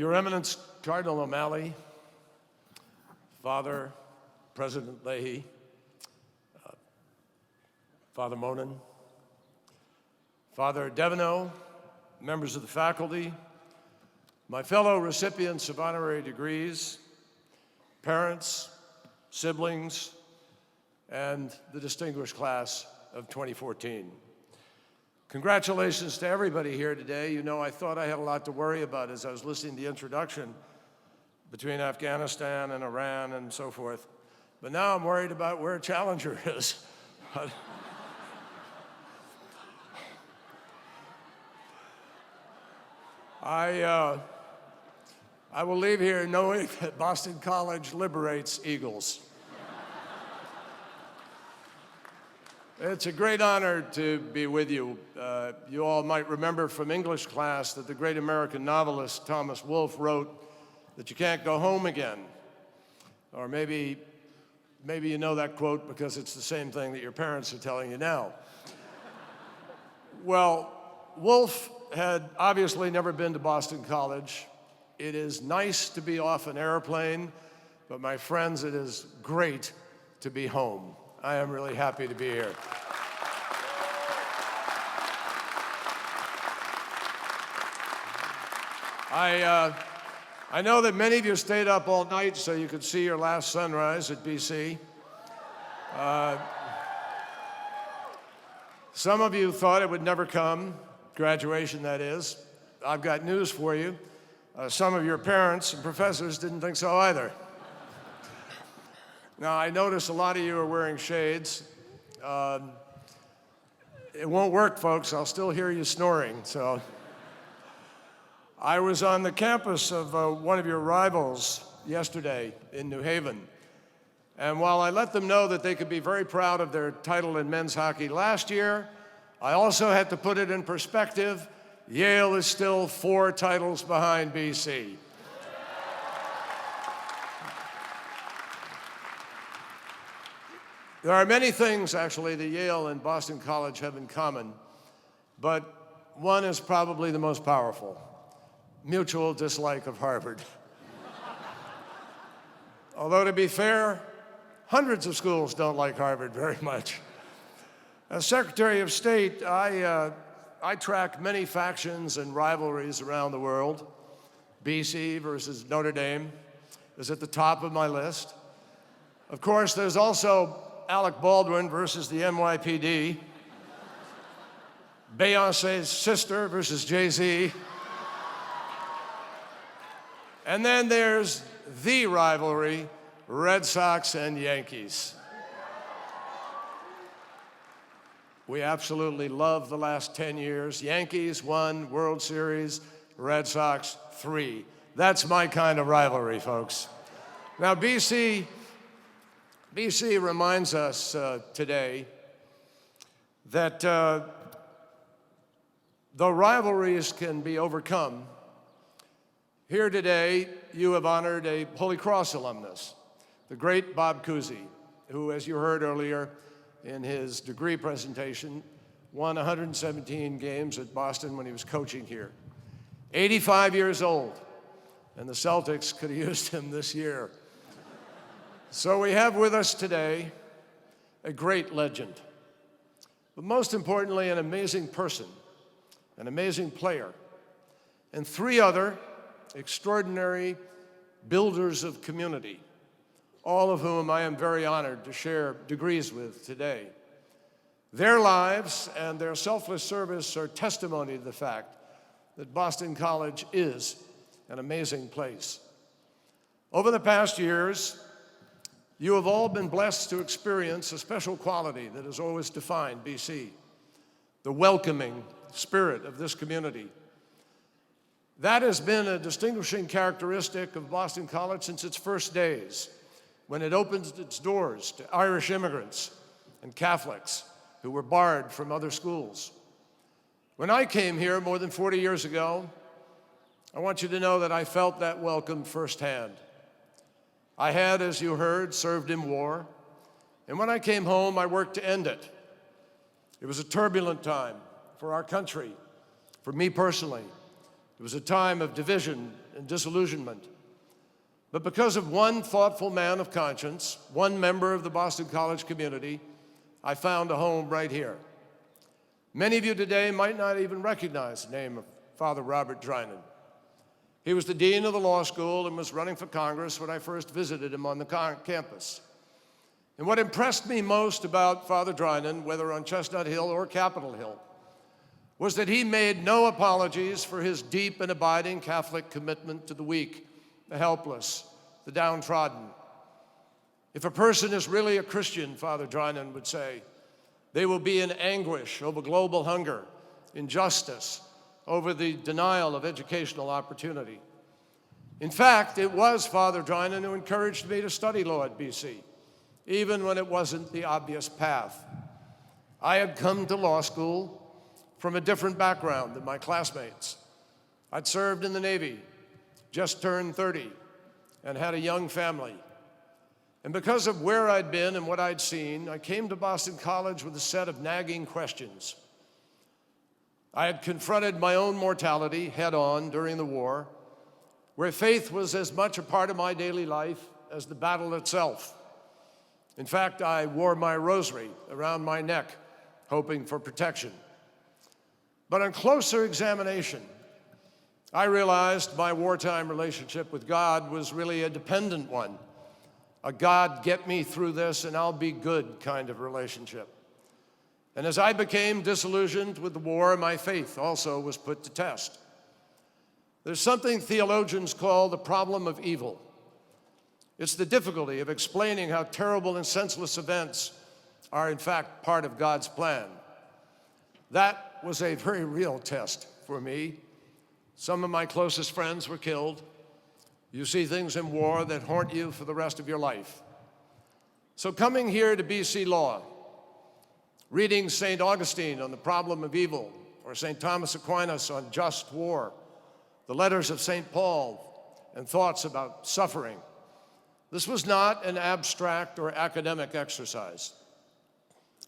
Your Eminence, Cardinal O'Malley, Father, President Leahy, Father Monin, Father Devono, members of the faculty, my fellow recipients of honorary degrees, parents, siblings, and the distinguished class of 2014. Congratulations to everybody here today. You know, I thought I had a lot to worry about as I was listening to the introduction between Afghanistan and Iran and so forth. But now I'm worried about where Challenger is. I will leave here knowing that Boston College liberates eagles. It's a great honor to be with you. You all might remember from English class that the great American novelist Thomas Wolfe wrote that you can't go home again. Or maybe you know that quote because it's the same thing that your parents are telling you now. Well, Wolfe had obviously never been to Boston College. It is nice to be off an airplane, but my friends, it is great to be home. I am really happy to be here. I know that many of you stayed up all night so you could see your last sunrise at BC. Some of you thought it would never come, graduation that is. I've got news for you. Some of your parents and professors didn't think so either. Now, I notice a lot of you are wearing shades. It won't work, folks. I'll still hear you snoring. So, I was on the campus of one of your rivals yesterday in New Haven. And while I let them know that they could be very proud of their title in men's hockey last year, I also had to put it in perspective. Yale is still 4 titles behind BC. There are many things, actually, that Yale and Boston College have in common, but one is probably the most powerful: mutual dislike of Harvard. Although, to be fair, hundreds of schools don't like Harvard very much. As Secretary of State, I track many factions and rivalries around the world. BC versus Notre Dame is at the top of my list. Of course, there's also Alec Baldwin versus the NYPD, Beyoncé's sister versus Jay-Z, and then there's the rivalry, Red Sox and Yankees. We absolutely love the last 10 years. Yankees won World Series, Red Sox 3. That's my kind of rivalry, folks. Now, BC reminds us today that though rivalries can be overcome, here today you have honored a Holy Cross alumnus, the great Bob Cousy, who, as you heard earlier in his degree presentation, won 117 games at Boston when he was coaching here. 85 years old, and the Celtics could have used him this year. So we have with us today a great legend, but most importantly, an amazing person, an amazing player, and 3 other extraordinary builders of community, all of whom I am very honored to share degrees with today. Their lives and their selfless service are testimony to the fact that Boston College is an amazing place. Over the past years, you have all been blessed to experience a special quality that has always defined BC, the welcoming spirit of this community. That has been a distinguishing characteristic of Boston College since its first days, when it opened its doors to Irish immigrants and Catholics who were barred from other schools. When I came here more than 40 years ago, I want you to know that I felt that welcome firsthand. I had, as you heard, served in war, and when I came home, I worked to end it. It was a turbulent time for our country, for me personally. It It was a time of division and disillusionment. But because of one thoughtful man of conscience, one member of the Boston College community, I found a home right here. Many of you today might not even recognize the name of Father Robert Drinan. He was the dean of the law school and was running for Congress when I first visited him on the campus. And what impressed me most about Father Drinan, whether on Chestnut Hill or Capitol Hill, was that he made no apologies for his deep and abiding Catholic commitment to the weak, the helpless, the downtrodden. If a person is really a Christian, Father Drinan would say, they will be in anguish over global hunger, injustice, over the denial of educational opportunity. In fact, it was Father Drinan who encouraged me to study law at BC, even when it wasn't the obvious path. I had come to law school from a different background than my classmates. I'd served in the Navy, just turned 30, and had a young family. And because of where I'd been and what I'd seen, I came to Boston College with a set of nagging questions. I had confronted my own mortality head-on during the war, where faith was as much a part of my daily life as the battle itself. In fact, I wore my rosary around my neck, hoping for protection. But on closer examination, I realized my wartime relationship with God was really a dependent one, a God, get me through this and I'll be good kind of relationship. And as I became disillusioned with the war, my faith also was put to test. There's something theologians call the problem of evil. It's the difficulty of explaining how terrible and senseless events are in fact part of God's plan. That was a very real test for me. Some of my closest friends were killed. You see things in war that haunt you for the rest of your life. So coming here to BC Law, reading St. Augustine on the problem of evil, or St. Thomas Aquinas on just war, the letters of St. Paul, and thoughts about suffering. This was not an abstract or academic exercise.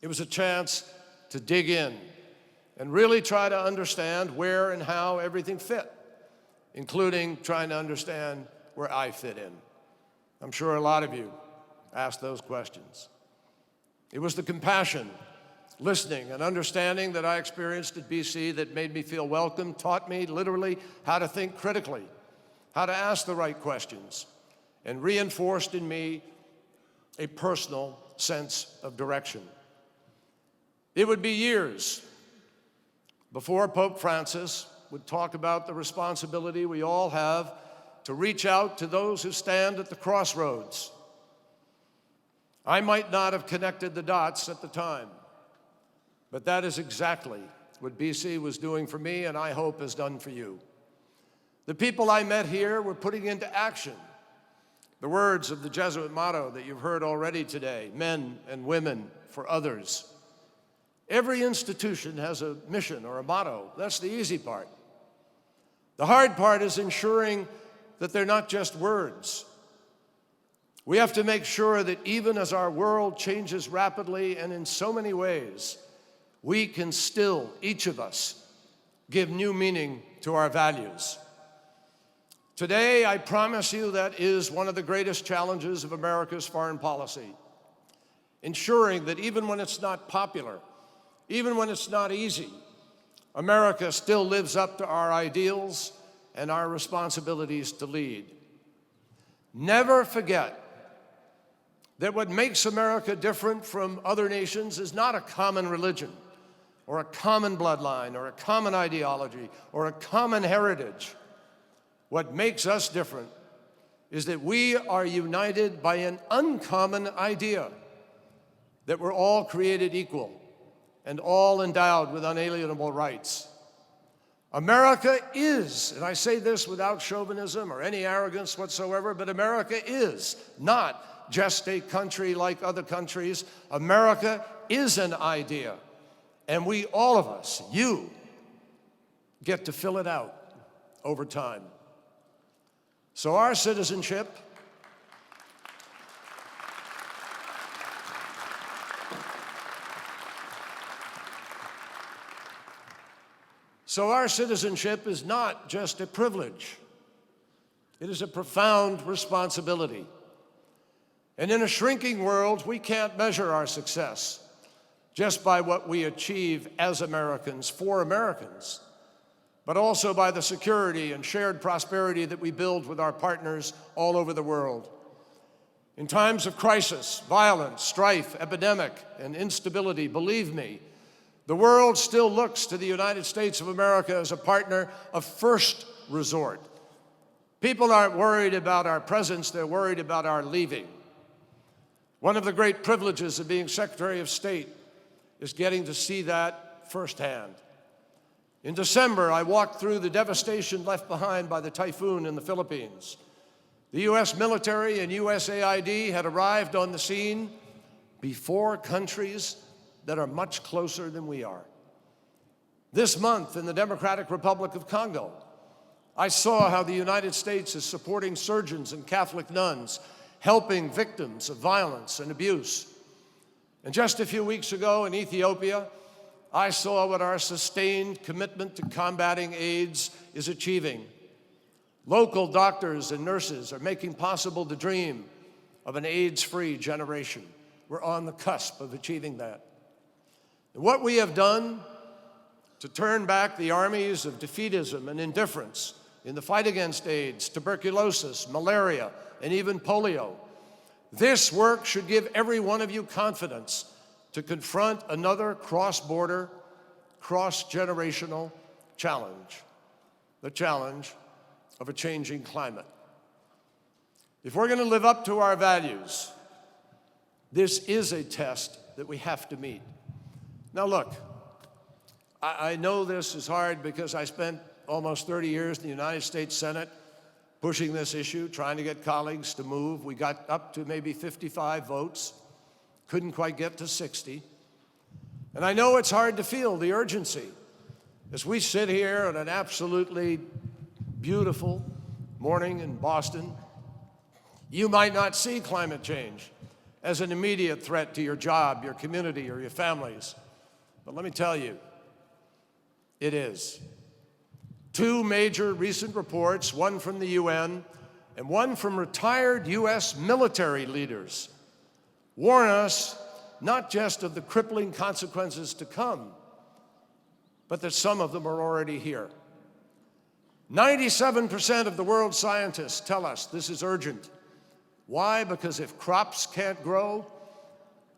It was a chance to dig in and really try to understand where and how everything fit, including trying to understand where I fit in. I'm sure a lot of you asked those questions. It was the compassion, listening, and understanding that I experienced at BC that made me feel welcome, taught me literally how to think critically, how to ask the right questions, and reinforced in me a personal sense of direction. It would be years before Pope Francis would talk about the responsibility we all have to reach out to those who stand at the crossroads. I might not have connected the dots at the time, but that is exactly what BC was doing for me and I hope has done for you. The people I met here were putting into action the words of the Jesuit motto that you've heard already today, men and women for others. Every institution has a mission or a motto. That's the easy part. The hard part is ensuring that they're not just words. We have to make sure that even as our world changes rapidly and in so many ways, we can still, each of us, give new meaning to our values. Today, I promise you that is one of the greatest challenges of America's foreign policy. Ensuring that even when it's not popular, even when it's not easy, America still lives up to our ideals and our responsibilities to lead. Never forget that what makes America different from other nations is not a common religion, or a common bloodline, or a common ideology, or a common heritage. What makes us different is that we are united by an uncommon idea that we're all created equal and all endowed with unalienable rights. America is, and I say this without chauvinism or any arrogance whatsoever, but America is not just a country like other countries. America is an idea, and we, all of us, you, get to fill it out over time. So our citizenship So our citizenship is not just a privilege. It is a profound responsibility. And in a shrinking world, we can't measure our success just by what we achieve as Americans for Americans, but also by the security and shared prosperity that we build with our partners all over the world. In times of crisis, violence, strife, epidemic, and instability, believe me, the world still looks to the United States of America as a partner of first resort. People aren't worried about our presence, they're worried about our leaving. One of the great privileges of being Secretary of State is getting to see that firsthand. In December, I walked through the devastation left behind by the typhoon in the Philippines. The U.S. military and USAID had arrived on the scene before countries that are much closer than we are. This month in the Democratic Republic of Congo, I saw how the United States is supporting surgeons and Catholic nuns, helping victims of violence and abuse. And just a few weeks ago in Ethiopia, I saw what our sustained commitment to combating AIDS is achieving. Local doctors and nurses are making possible the dream of an AIDS-free generation. We're on the cusp of achieving that. And what we have done to turn back the armies of defeatism and indifference in the fight against AIDS, tuberculosis, malaria, and even polio, this work should give every one of you confidence to confront another cross-border, cross-generational challenge, the challenge of a changing climate. If we're going to live up to our values, this is a test that we have to meet. Now look, I know this is hard because I spent almost 30 years in the United States Senate pushing this issue, trying to get colleagues to move. We got up to maybe 55 votes, couldn't quite get to 60. And I know it's hard to feel the urgency as we sit here on an absolutely beautiful morning in Boston. You might not see climate change as an immediate threat to your job, your community, or your families. But let me tell you, it is. Two major recent reports, one from the UN and one from retired US military leaders, warn us not just of the crippling consequences to come, but that some of them are already here. 97% of the world's scientists tell us this is urgent. Why? Because if crops can't grow,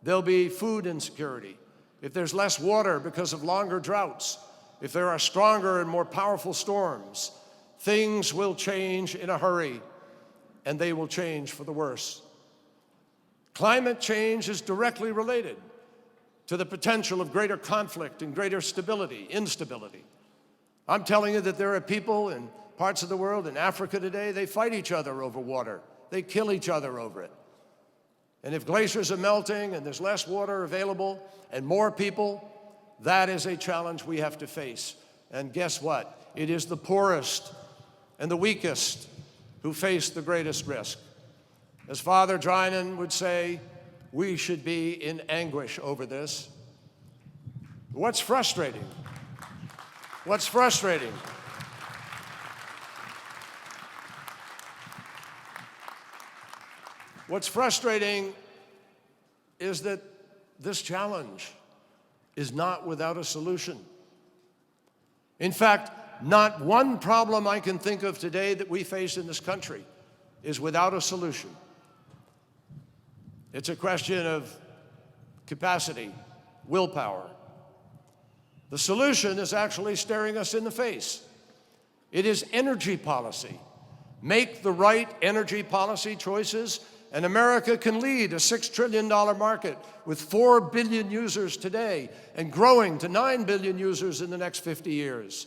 there'll be food insecurity. If there's less water because of longer droughts, if there are stronger and more powerful storms, things will change in a hurry, and they will change for the worse. Climate change is directly related to the potential of greater conflict and greater instability. I'm telling you that there are people in parts of the world, in Africa today, they fight each other over water. They kill each other over it. And if glaciers are melting and there's less water available and more people, that is a challenge we have to face. And guess what? It is the poorest and the weakest who face the greatest risk. As Father Drinan would say, we should be in anguish over this. What's frustrating? What's frustrating? What's frustrating is that this challenge is not without a solution. In fact, not one problem I can think of today that we face in this country is without a solution. It's a question of capacity, willpower. The solution is actually staring us in the face. It is energy policy. Make the right energy policy choices, and America can lead a $6 trillion market with 4 billion users today and growing to 9 billion users in the next 50 years.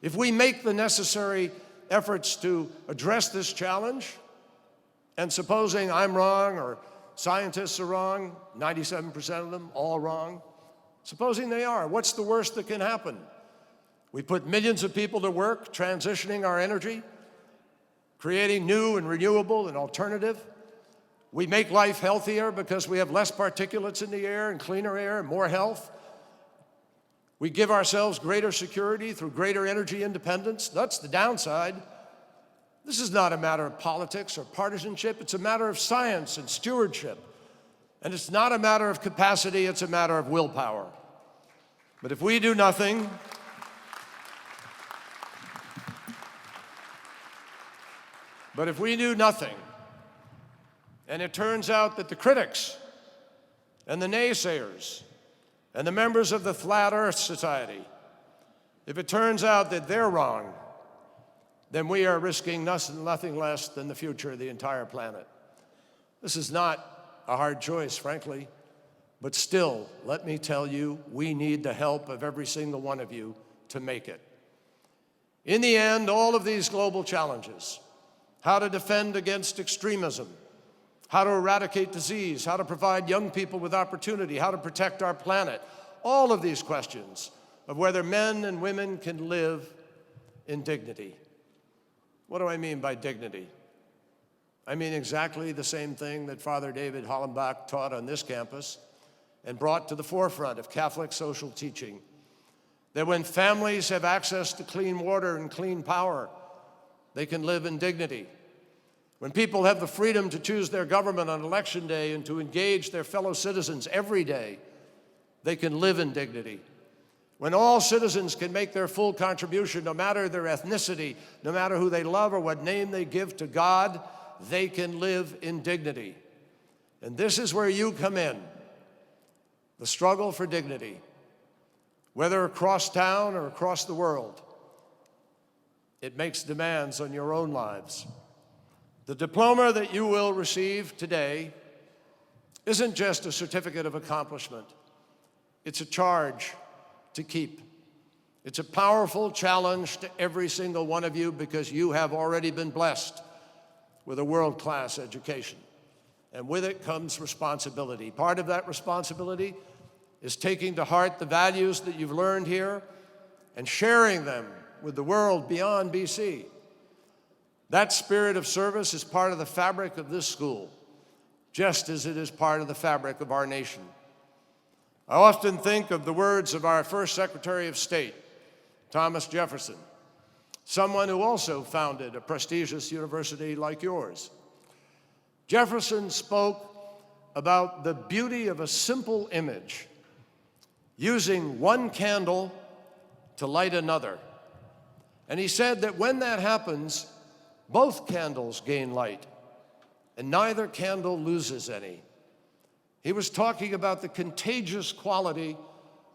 If we make the necessary efforts to address this challenge, and supposing I'm wrong or scientists are wrong, 97% of them all wrong, supposing they are, what's the worst that can happen? We put millions of people to work transitioning our energy, creating new and renewable and alternative. We make life healthier because we have less particulates in the air and cleaner air and more health. We give ourselves greater security through greater energy independence. That's the downside. This is not a matter of politics or partisanship. It's a matter of science and stewardship. And it's not a matter of capacity, it's a matter of willpower. But if we do nothing, and it turns out that the critics and the naysayers and the members of the Flat Earth Society, if it turns out that they're wrong, then we are risking nothing less than the future of the entire planet. This is not a hard choice, frankly, but still, let me tell you, we need the help of every single one of you to make it. In the end, all of these global challenges, how to defend against extremism, how to eradicate disease, how to provide young people with opportunity, how to protect our planet, all of these questions of whether men and women can live in dignity. What do I mean by dignity? I mean exactly the same thing that Father David Hollenbach taught on this campus and brought to the forefront of Catholic social teaching, that when families have access to clean water and clean power, they can live in dignity. When people have the freedom to choose their government on election day and to engage their fellow citizens every day, they can live in dignity. When all citizens can make their full contribution, no matter their ethnicity, no matter who they love or what name they give to God, they can live in dignity. And this is where you come in. The struggle for dignity, whether across town or across the world, it makes demands on your own lives. The diploma that you will receive today isn't just a certificate of accomplishment. It's a charge to keep. It's a powerful challenge to every single one of you because you have already been blessed with a world-class education. And with it comes responsibility. Part of that responsibility is taking to heart the values that you've learned here and sharing them with the world beyond BC. That spirit of service is part of the fabric of this school, just as it is part of the fabric of our nation. I often think of the words of our first Secretary of State, Thomas Jefferson, someone who also founded a prestigious university like yours. Jefferson spoke about the beauty of a simple image, using one candle to light another. And he said that when that happens, both candles gain light, and neither candle loses any. He was talking about the contagious quality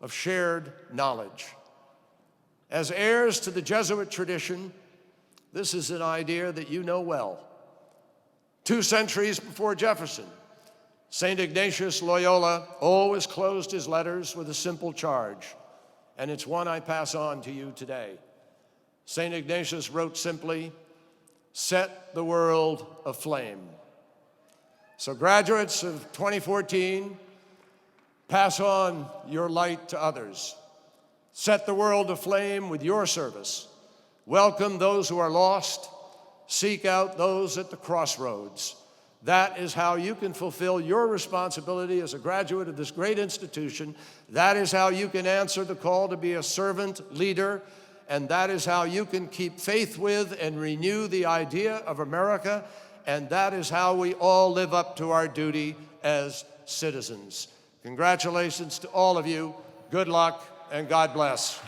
of shared knowledge. As heirs to the Jesuit tradition, this is an idea that you know well. 2 centuries before Jefferson, St. Ignatius Loyola always closed his letters with a simple charge, and it's one I pass on to you today. St. Ignatius wrote simply, "Set the world aflame." So graduates of 2014, pass on your light to others. Set the world aflame with your service. Welcome those who are lost. Seek out those at the crossroads. That is how you can fulfill your responsibility as a graduate of this great institution. That is how you can answer the call to be a servant leader. And that is how you can keep faith with and renew the idea of America. And that is how we all live up to our duty as citizens. Congratulations to all of you. Good luck and God bless.